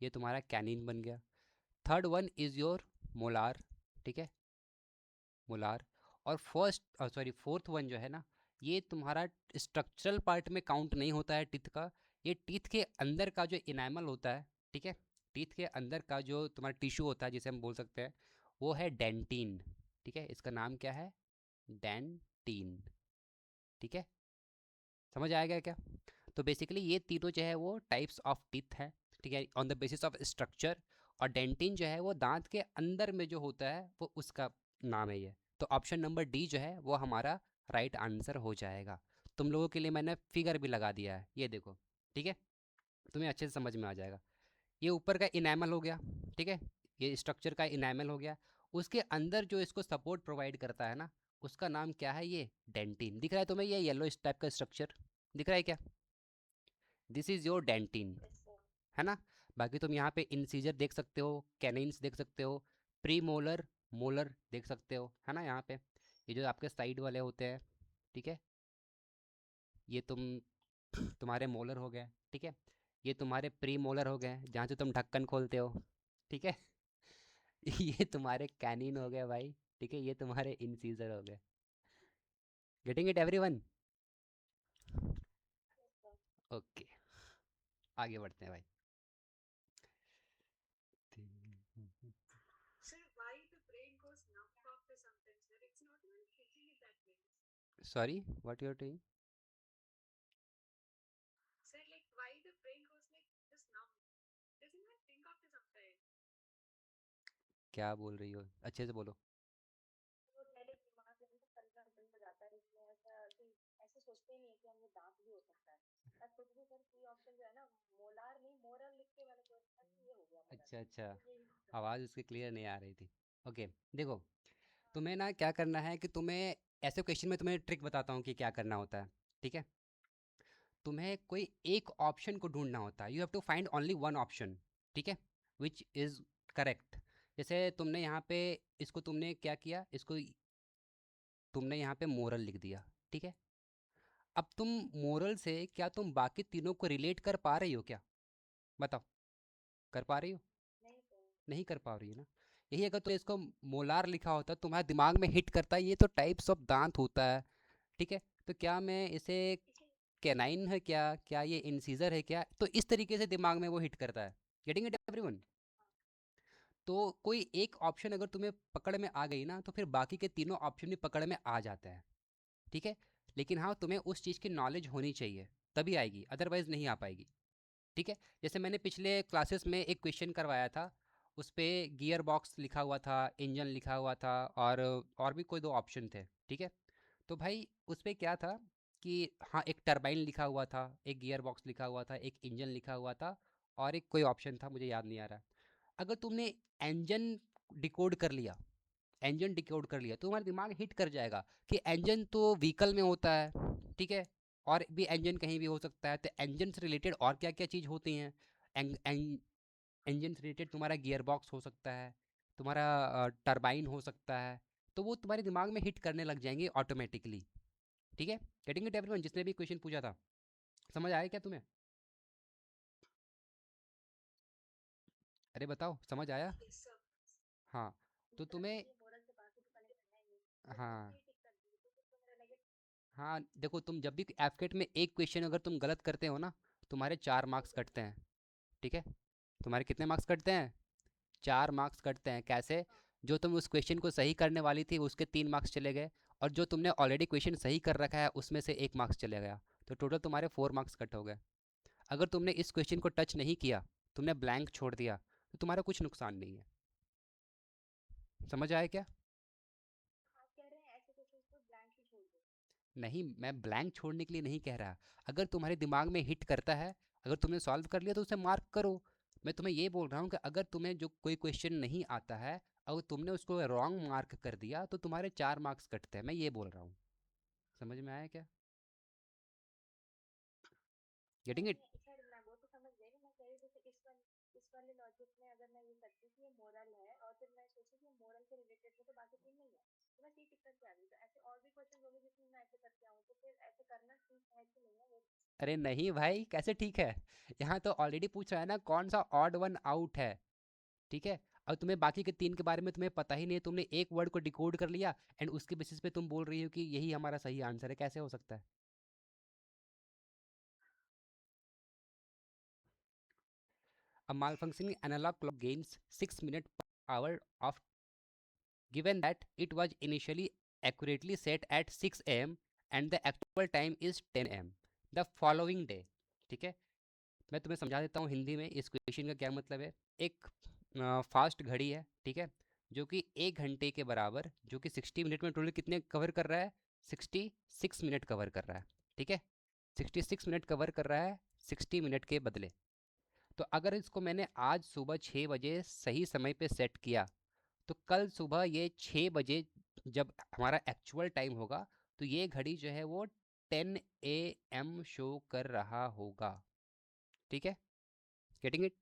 ये तुम्हारा कैनिन बन गया। Third one is your molar. ठीक है, मोलार। और फोर्थ वन जो है ना, ये तुम्हारा स्ट्रक्चरल पार्ट में काउंट नहीं होता है टीथ का। ये टीथ के अंदर का जो इनामल होता है, ठीक है, टीथ के अंदर का जो तुम्हारा टिश्यू होता है, जिसे हम बोल सकते हैं, वो है डेंटिन। ठीक है, इसका नाम क्या है? डेंटिन। ठीक है, समझ आएगा क्या? तो बेसिकली ये तीनों जो है वो टाइप्स ऑफ टीथ है। ठीक है, on the basis of structure. और डेंटिन जो है वो दांत के अंदर में जो होता है वो उसका नाम है ये। तो ऑप्शन नंबर डी जो है वो हमारा राइट आंसर हो जाएगा। तुम लोगों के लिए मैंने फिगर भी लगा दिया है, ये देखो। ठीक है, तुम्हें अच्छे से समझ में आ जाएगा। ये ऊपर का इनेमल हो गया, ठीक है, ये स्ट्रक्चर का इनेमल हो गया। उसके अंदर जो इसको सपोर्ट प्रोवाइड करता है ना, उसका नाम क्या है? ये डेंटिन। दिख रहा है तुम्हें ये येलो इस टाइप का स्ट्रक्चर? दिख रहा है क्या? दिस इज़ योर डेंटिन, है ना। बाकी तुम यहाँ पे इंसीजर देख सकते हो, कैनिन्स देख सकते हो, प्री मोलर, मोलर देख सकते हो, है ना। यहाँ पे ये जो आपके साइड वाले होते हैं, ठीक है, ये तुम्हारे मोलर हो गए, ठीक है। ये तुम्हारे प्री मोलर हो गए, जहाँ से तुम ढक्कन खोलते हो, ठीक है। ये तुम्हारे कैनिन हो गए भाई, ठीक है। ये तुम्हारे इंसीजर हो गए। Getting it everyone? ओके, आगे बढ़ते हैं भाई। Sir, why the brain goes numb after sometimes, sir? It's not even hitting it that way. Sorry, what you are doing? Sir, like why the brain goes like just numb? Doesn't even think after some time. क्या बोल रही हो? अच्छे से बोलो। वो मेरे दिमाग में तो कल्पना बंद हो जाता है, इसलिए ऐसा कि ऐसे सोचते ही नहीं है कि हम ये दांत भी हो सकता है। बस कुछ भी सर की ऑप्शन जो है ना, मोलार नहीं मोरल लिख के मैंने सोचा कि ये हो गया मोरल, अच्छा अच्छा, तो यही दिक्कत है। आवाज़ उसकी क्लियर नहीं आ रही थी। ओके, देखो, तुम्हें ना क्या करना है कि तुम्हें ऐसे क्वेश्चन में तुम्हें ट्रिक बताता हूँ कि क्या करना होता है, ठीक है। तुम्हें कोई एक ऑप्शन को ढूंढना होता है, you have to find only one option, ठीक है, विच इज़ करेक्ट। जैसे तुमने यहाँ पे इसको तुमने क्या किया, इसको तुमने यहाँ पे मोरल लिख दिया, ठीक है। अब तुम मोरल से क्या तुम बाकी तीनों को रिलेट कर पा रही हो क्या? बताओ, कर पा रही हो? नहीं तो नहीं कर पा रही है ना। यही अगर तो इसको मोलार लिखा होता तुम्हारे दिमाग में हिट करता है, ये तो टाइप्स ऑफ दांत होता है, ठीक है। तो क्या मैं इसे इसी कैनाइन है क्या, क्या ये इंसीजर है क्या, तो इस तरीके से दिमाग में वो हिट करता है। Getting it everyone? तो कोई एक ऑप्शन अगर तुम्हें पकड़ में आ गई ना, तो फिर बाकी के तीनों ऑप्शन भी पकड़ में आ जाते हैं, ठीक है। लेकिन हाँ, तुम्हें उस चीज़ की नॉलेज होनी चाहिए, तभी आएगी, अदरवाइज़ नहीं आ पाएगी, ठीक है। जैसे मैंने पिछले क्लासेस में एक क्वेश्चन करवाया था, उस पे गियर बॉक्स लिखा हुआ था, इंजन लिखा हुआ था, और भी कोई दो ऑप्शन थे, ठीक है। तो भाई उस पे क्या था कि हाँ, एक टरबाइन लिखा हुआ था, एक गियर बॉक्स लिखा हुआ था, एक इंजन लिखा हुआ था, और एक कोई ऑप्शन था मुझे याद नहीं आ रहा। अगर तुमने इंजन डिकोड कर लिया, इंजन डिकोड कर लिया, तो तुम्हारा दिमाग हिट कर जाएगा कि इंजन तो व्हीकल में होता है, ठीक है, और भी इंजन कहीं भी हो सकता है। तो इंजन से रिलेटेड और क्या क्या चीज़ होती हैं? इंजन से रिलेटेड तुम्हारा गियर बॉक्स हो सकता है, तुम्हारा टरबाइन हो सकता है। तो वो तुम्हारे दिमाग में हिट करने लग जाएंगे ऑटोमेटिकली, ठीक है। Getting it everyone? जिसने भी क्वेश्चन पूछा था, समझ आया क्या तुम्हें? अरे बताओ, समझ आया? Yes, sir. हाँ, तो मतलब तुम्हें, ये मोरल से बाकी तो कनेक्ट है नहीं, बस बस हाँ ये टिक कर दी तो फिर तो मेरा लगे। हाँ, देखो, तुम जब भी एफकेट में एक क्वेश्चन अगर तुम गलत करते हो ना, तुम्हारे 4 मार्क्स कटते हैं, ठीक है। तुम्हारे कितने मार्क्स कटते हैं? 4 मार्क्स कटते हैं। कैसे? हाँ जो तुम उस क्वेश्चन को सही करने वाली थी उसके 3 मार्क्स चले गए, और जो तुमने ऑलरेडी क्वेश्चन सही कर रखा है उसमें से 1 मार्क्स चले गया। तो टोटल तुम्हारे 4 मार्क्स कट हो गए। अगर तुमने इस क्वेश्चन को टच नहीं किया, तुमने ब्लैंक छोड़ दिया, तो तुम्हारा कुछ नुकसान नहीं है। समझ आया क्या? आप कह रहे हैं ऐसे क्वेश्चन को ब्लैंक ही छोड़ दो। नहीं, मैं ब्लैंक छोड़ने के लिए नहीं कह रहा। अगर तुम्हारे दिमाग में हिट करता है, अगर तुमने सॉल्व कर लिया तो उसे मार्क करो। मैं तुम्हें ये बोल रहा हूँ कि अगर तुम्हें जो कोई क्वेश्चन नहीं आता है, अगर तुमने उसको रॉन्ग मार्क कर दिया, तो तुम्हारे 4 मार्क्स कटते हैं, मैं ये बोल रहा हूँ। समझ में आया क्या? Getting it? नहीं सर, मैं वो तो समझ गई, मैं कह रही थी जैसे इस वाले लॉजिक में अगर मैं ये करती कि ये मोरल है और फिर मैं सोची कि मोरल के रिलेटेड में तो बाकी तीन नहीं है, तो मैं सी टिक करके आ गई। तो ऐसे और भी क्वेश्चन होंगे जिसमें मैं ऐसे करके आऊँ, तो फिर ऐसे करना ठीक है कि नहीं है वो। अरे नहीं भाई, कैसे ठीक है? यहाँ तो ऑलरेडी पूछ रहा है ना कौन सा ऑड वन आउट है, ठीक है। और तुम्हें बाकी के 3 के बारे में तुम्हें पता ही नहीं है, तुमने एक वर्ड को डिकोड कर लिया, एंड उसके बेसिस पे तुम बोल रही हो कि यही हमारा सही आंसर है, कैसे हो सकता है? A malfunctioning analog clock gains 6 minutes per hour of given that it was initially accurately set at 6 a.m. and the actual time is 10 a.m. the following day, ठीक है। मैं तुम्हें समझा देता हूँ हिंदी में इस क्वेश्चन का क्या मतलब है। एक फास्ट घड़ी है, ठीक है, जो कि 1 घंटे के बराबर, जो कि 60 मिनट में टोटल कितने कवर कर रहा है? 66 मिनट कवर कर रहा है, ठीक है, 66 मिनट कवर कर रहा है 60 मिनट के बदले। तो अगर इसको मैंने आज सुबह 6 बजे सही समय पे सेट किया, तो कल सुबह ये 6 बजे जब हमारा एक्चुअल टाइम होगा, तो ये घड़ी जो है वो 10 AM शो कर रहा होगा। ठीक है, गेटिंग इट?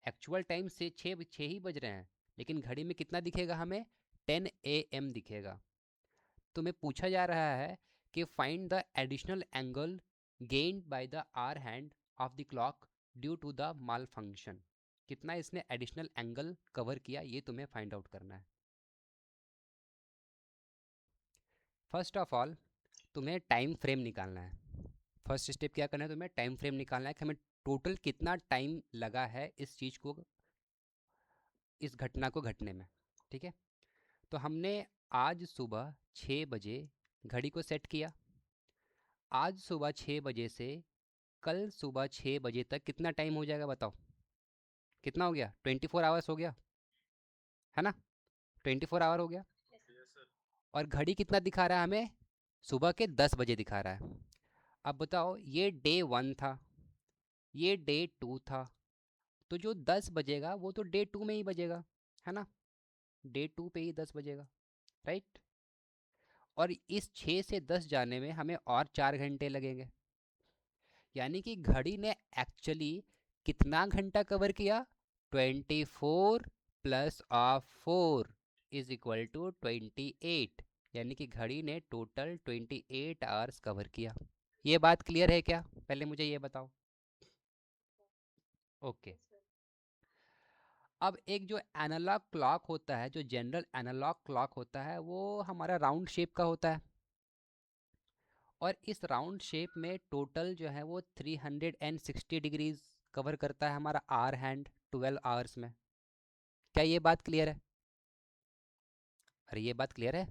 एक्चुअल टाइम से 6 ही बज रहे हैं, लेकिन घड़ी में कितना दिखेगा हमें? 10 AM दिखेगा। तुम्हें पूछा जा रहा है कि find the additional angle gained by the hour hand of the clock due to the malfunction. कितना इसने एडिशनल एंगल कवर किया, ये तुम्हें फाइंड आउट करना है। फर्स्ट ऑफ ऑल तुम्हें टाइम फ्रेम निकालना है। फर्स्ट स्टेप क्या करना है, तुम्हें टाइम फ्रेम निकालना है कि हमें टोटल कितना टाइम लगा है इस चीज़ को, इस घटना को घटने में। ठीक है, तो हमने आज सुबह 6 बजे घड़ी को सेट किया। आज सुबह 6 बजे से कल सुबह 6 बजे तक कितना टाइम हो जाएगा बताओ? कितना हो गया? 24 आवर्स हो गया, है ना? 24 आवर हो गया। और घड़ी कितना दिखा रहा है हमें? सुबह के 10 बजे दिखा रहा है। अब बताओ, ये डे 1 था, ये डे 2 था, तो जो 10 बजेगा वो तो डे 2 में ही बजेगा, है ना? डे 2 पे ही 10 बजेगा, राइट? और इस 6 से 10 जाने में हमें और 4 घंटे लगेंगे। यानी कि घड़ी ने एक्चुअली कितना घंटा कवर किया? 24 plus of 4 is equal to 28। यानी कि घड़ी ने टोटल 28 आवर्स कवर किया। ये बात क्लियर है क्या? पहले मुझे ये बताओ। ओके। अब एक जो एनालॉग क्लॉक होता है, जो जनरल एनालॉग क्लॉक होता है, वो हमारा राउंड शेप का होता है। और इस राउंड शेप में टोटल जो है वो 360 डिग्रीज कवर करता है हमारा आवर हैंड 12 आवर्स में। क्या ये बात क्लियर है? अरे ये बात क्लियर है?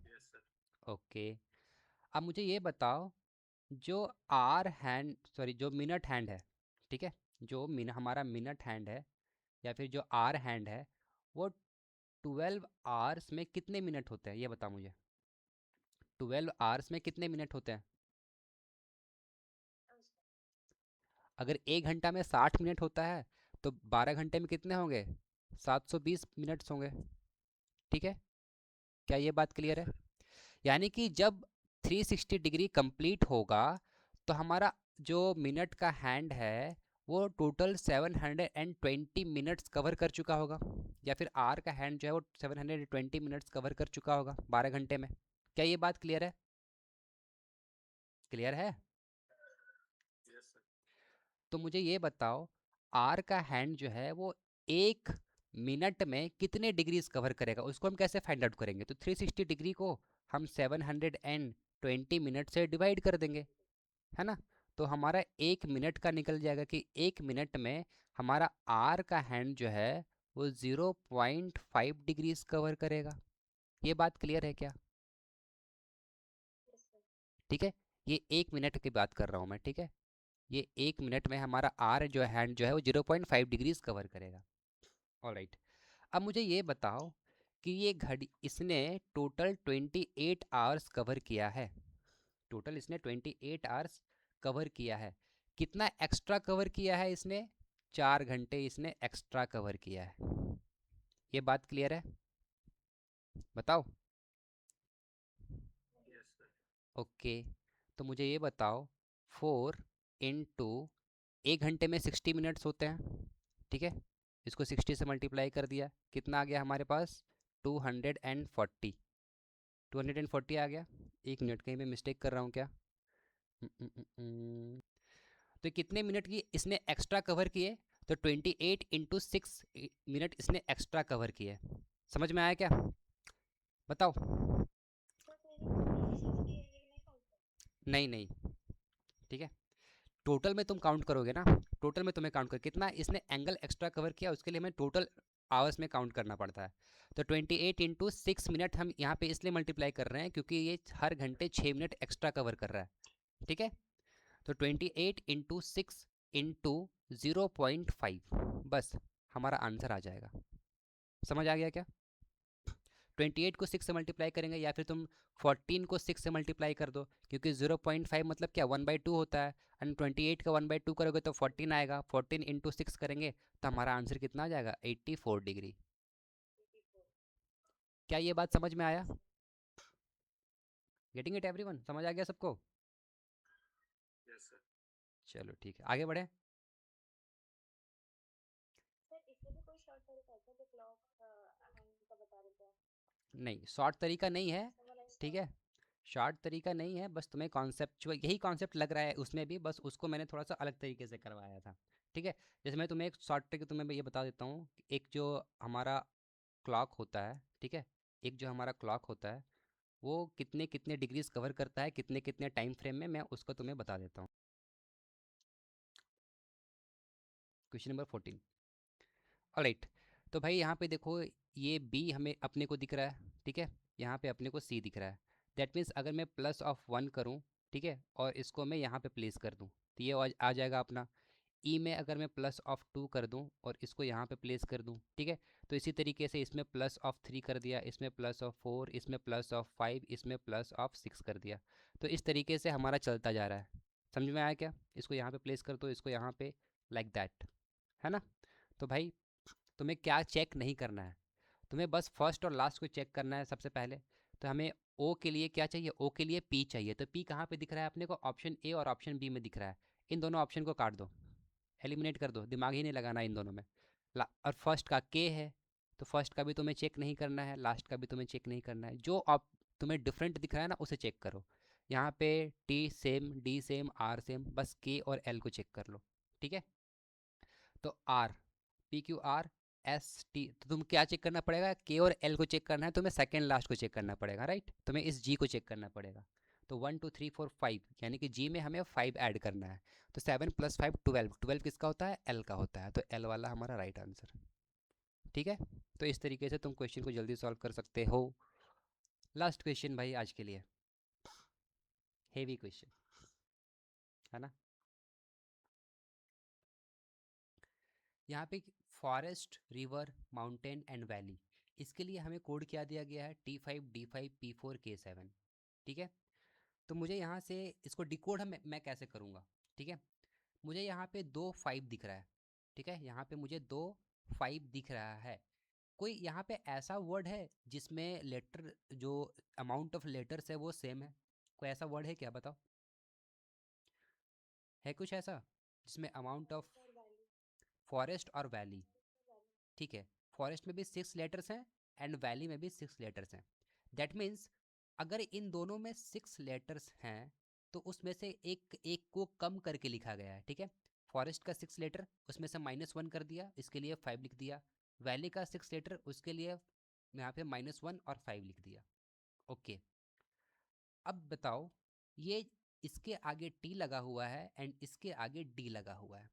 ओके। अब मुझे ये बताओ, जो आवर हैंड, सॉरी, जो मिनट हैंड है, ठीक है, जो हमारा मिनट हैंड है या फिर जो आवर हैंड है, वो 12 आवर्स में कितने मिनट होते हैं? ये बता मुझे, 12 आवर्स में कितने मिनट होते हैं? अगर 1 घंटा में 60 मिनट होता है, तो 12 घंटे में कितने होंगे? 720 मिनट्स होंगे। ठीक है, क्या ये बात क्लियर है? यानी कि जब 360 डिग्री कंप्लीट होगा, तो हमारा जो मिनट का हैंड है वो टोटल 720 मिनट्स कवर कर चुका होगा, या फिर आर का हैंड जो है वो 720 मिनट्स कवर कर चुका होगा 12 घंटे में। क्या ये बात क्लियर है? क्लियर है? तो मुझे ये बताओ, आर का हैंड जो है वो 1 मिनट में कितने डिग्रीज कवर करेगा, उसको हम कैसे फाइंड आउट करेंगे? तो 360 डिग्री को हम 720 मिनट से डिवाइड कर देंगे, है ना? तो हमारा 1 मिनट का निकल जाएगा कि 1 मिनट में हमारा आर का हैंड जो है वो 0.5 डिग्रीज कवर करेगा। ये बात क्लियर है क्या? ठीक है, ये 1 मिनट की बात कर रहा हूँ मैं, ठीक है? ये 1 मिनट में हमारा आर जो हैंड जो है वो 0.5 डिग्रीज कवर करेगा। ऑलराइट, अब मुझे ये बताओ कि ये घड़ी, इसने टोटल 28 आवर्स कवर किया है। टोटल इसने 28 आवर्स कवर किया है। कितना एक्स्ट्रा कवर किया है इसने? 4 घंटे इसने एक्स्ट्रा कवर किया है। ये बात क्लियर है? बताओ। ओके, तो मुझे ये बताओ, 4 × 1 घंटे में 60 मिनट्स होते हैं, ठीक है? इसको 60 से मल्टीप्लाई कर दिया, कितना आ गया हमारे पास? 240। 240 आ गया। 1 मिनट, कहीं मैं मिस्टेक कर रहा हूँ क्या? तो कितने मिनट की इसने एक्स्ट्रा कवर किए? तो 28 × 6 मिनट इसने एक्स्ट्रा कवर किए। समझ में आया क्या? बताओ। नहीं नहीं, ठीक है, टोटल में तुम काउंट करोगे ना, टोटल में तुम्हें काउंट कर कितना इसने एंगल एक्स्ट्रा कवर किया, उसके लिए हमें टोटल आवर्स में काउंट करना पड़ता है। तो 28 × 6 मिनट हम यहाँ पे इसलिए मल्टीप्लाई कर रहे हैं क्योंकि ये हर घंटे 6 मिनट एक्स्ट्रा कवर कर रहा है, ठीक है? तो 28 × 6 × 0.5, बस हमारा आंसर आ जाएगा। समझ आ गया क्या? 28 को 6 से मल्टीप्लाई करेंगे, या फिर तुम 14 को 6 से मल्टीप्लाई कर दो, क्योंकि 0.5 मतलब क्या 1/2 होता है, एंड 28 का 1/2 करोगे तो 14 आएगा, 14 इंटू 6 करेंगे तो हमारा आंसर कितना आ जाएगा 84 डिग्री। 84। क्या ये बात समझ में आया? Getting it everyone? समझ आ गया सबको? Yes sir. चलो ठीक है, आगे बढ़े। सर इसमें भी कोई शॉर्ट तरीका है क्या जो क्लॉक हैंग का बता रहे थे आप? नहीं, शॉर्ट तरीका नहीं है, समराइज ठीक का। है, शॉर्ट तरीका नहीं है, बस तुम्हें कॉन्सेप्चुअल यही कॉन्सेप्ट लग रहा है उसमें भी, बस उसको मैंने थोड़ा सा अलग तरीके से करवाया था, ठीक है। जैसे मैं तुम्हें एक शॉर्ट ट्रिक तुम्हें मैं ये बता देता हूँ, एक जो हमारा क्लॉक होता है, ठीक है, एक जो हमारा क्लॉक होता है वो कितने कितने डिग्रीज कवर करता है कितने कितने टाइम फ्रेम में, मैं उसको तुम्हें बता देता हूँ। Question number 14। ऑलराइट, तो भाई यहाँ पे देखो, ये बी हमें अपने को दिख रहा है, ठीक है, यहाँ पे अपने को सी दिख रहा है। दैट मीन्स अगर मैं +1 करूँ, ठीक है, और इसको मैं यहाँ पे प्लेस कर दूँ तो ये आ जाएगा अपना। ई में अगर मैं +2 कर दूं और इसको यहाँ पे प्लेस कर दूं, ठीक है, तो इसी तरीके से इसमें +3 कर दिया, इसमें +4, इसमें +5, इसमें +6 कर दिया। तो इस तरीके से हमारा चलता जा रहा है। समझ में आया क्या? इसको यहाँ पे प्लेस कर दो, इसको यहाँ पे, लाइक दैट, है ना। तो भाई तुम्हें क्या चेक नहीं करना है, तुम्हें बस फर्स्ट और लास्ट को चेक करना है सबसे पहले। तो हमें ओ के लिए क्या चाहिए, ओ के लिए पी चाहिए, तो पी कहाँ पे दिख रहा है अपने को, ऑप्शन ए और ऑप्शन बी में दिख रहा है। इन दोनों ऑप्शन को काट दो, एलिमिनेट कर दो, दिमाग ही नहीं लगाना इन दोनों में। और फर्स्ट का के है, तो फर्स्ट का भी तुम्हें चेक नहीं करना है, लास्ट का भी तुम्हें चेक नहीं करना है, जो आप तुम्हें डिफरेंट दिख रहा है ना उसे चेक करो। यहाँ पे T same, D same, R same, बस के और एल को चेक कर लो, ठीक है। तो R, P Q R S T, तो तुम क्या चेक करना पड़ेगा, के और एल को चेक करना है, तुम्हें सेकेंड लास्ट को चेक करना पड़ेगा, राइट, तुम्हें इस जी को चेक करना पड़ेगा। तो 1 2 3 4 5, यानी कि जी में हमें 5 ऐड करना है। तो 7 + 5 12, 12 किसका होता है, एल का होता है, तो एल वाला हमारा राइट आंसर, ठीक है। तो इस तरीके से तुम क्वेश्चन को जल्दी सॉल्व कर सकते हो। लास्ट क्वेश्चन भाई आज के लिए, हेवी क्वेश्चन है ना। यहाँ पे forest, river, mountain and valley, इसके लिए हमें कोड क्या दिया गया है, T5 D5 P4 K7, ठीक है। तो मुझे यहाँ से इसको डिकोड मैं कैसे करूँगा, ठीक है। मुझे यहाँ पे 2 5 दिख रहा है, ठीक है, यहाँ पे मुझे 2 5 दिख रहा है। कोई यहाँ पे ऐसा वर्ड है जिसमें लेटर, जो अमाउंट ऑफ लेटर्स है वो सेम है? कोई ऐसा वर्ड है क्या, बताओ, है कुछ ऐसा जिसमें अमाउंट ऑफ, फॉरेस्ट और वैली। फॉरेस्ट और वैली, फॉरेस्ट और वैली। ठीक है, फॉरेस्ट में भी 6 लेटर्स हैं एंड वैली में भी 6 लेटर्स हैं। दैट मीन्स अगर इन दोनों में 6 लेटर्स हैं तो उसमें से एक एक को कम करके लिखा गया है, ठीक है। फॉरेस्ट का 6 लेटर, उसमें से -1 कर दिया, इसके लिए 5 लिख दिया। वैली का 6 लेटर, उसके लिए यहाँ पे -1 और 5 लिख दिया। ओके, अब बताओ, ये इसके आगे टी लगा हुआ है एंड इसके आगे डी लगा हुआ है,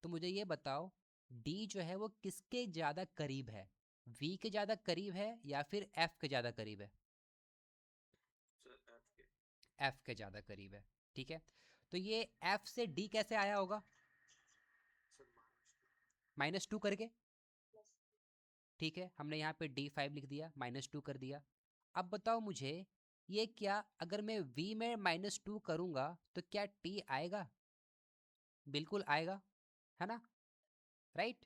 तो मुझे ये बताओ डी जो है वो किसके ज़्यादा करीब है, वी के ज़्यादा करीब है या फिर एफ के ज़्यादा करीब है? सर एफ के। एफ के ज़्यादा करीब है, ठीक है। तो ये एफ से डी कैसे आया होगा, सर -2 करके, प्लस। ठीक है, हमने यहाँ पे D5 लिख दिया, -2 कर दिया। अब बताओ मुझे, ये क्या, अगर मैं V में -2 करूँगा तो क्या T आएगा? बिल्कुल आएगा, है ना, राइट।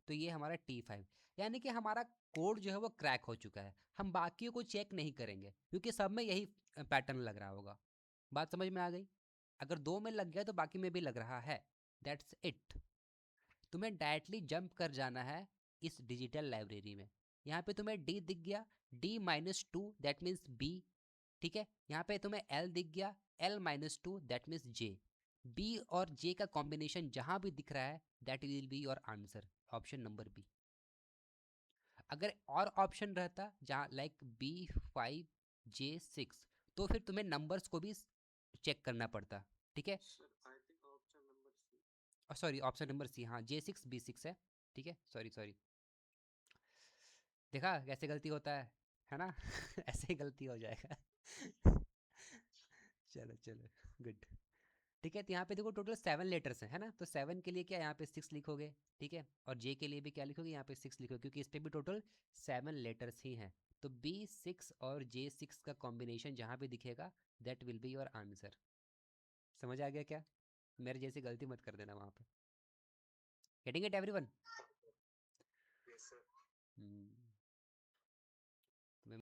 तो ये हमारा T5, यानी कि हमारा कोड जो है वो क्रैक हो चुका है। हम बाकियों को चेक नहीं करेंगे क्योंकि सब में यही पैटर्न लग रहा होगा। बात समझ में आ गई? अगर 2 में लग गया तो बाकी में भी लग रहा है, दैट्स इट। तुम्हें डायरेक्टली जंप कर जाना है इस डिजिटल लाइब्रेरी में। यहाँ पे तुम्हें डी दिख गया, D-2 दैट मीन्स बी, ठीक है। यहाँ पे तुम्हें एल दिख गया, L-2 that means J. B और जे का कॉम्बिनेशन जहाँ भी दिख रहा है that will be your answer, option number B. अगर और ऑप्शन रहता जहाँ लाइक B5J6, तो फिर तुम्हें नंबर्स को भी चेक करना पड़ता, ठीक है। Sir I think option number C. Sorry, option number C, हाँ J6 B6 है, ठीक है, सॉरी सॉरी, देखा कैसे गलती होता है ना ऐसे ही गलती हो जाएगा चलो चलो, गुड, ठीक है। तो यहाँ पे देखो टोटल 7 लेटर्स हैं, है ना, तो 7 के लिए क्या यहाँ पे 6 लिखोगे, ठीक है, और जे के लिए भी क्या लिखोगे, यहाँ पे 6 लिखोगे, क्योंकि इस पे भी टोटल 7 लेटर्स ही हैं। तो B6 और J6 का कॉम्बिनेशन जहाँ पे दिखेगा that will be your answer. समझ आ गया क्या? मेरे जैसी गलती मत कर देना वहाँ पे। Getting it everyone? Yes, sir.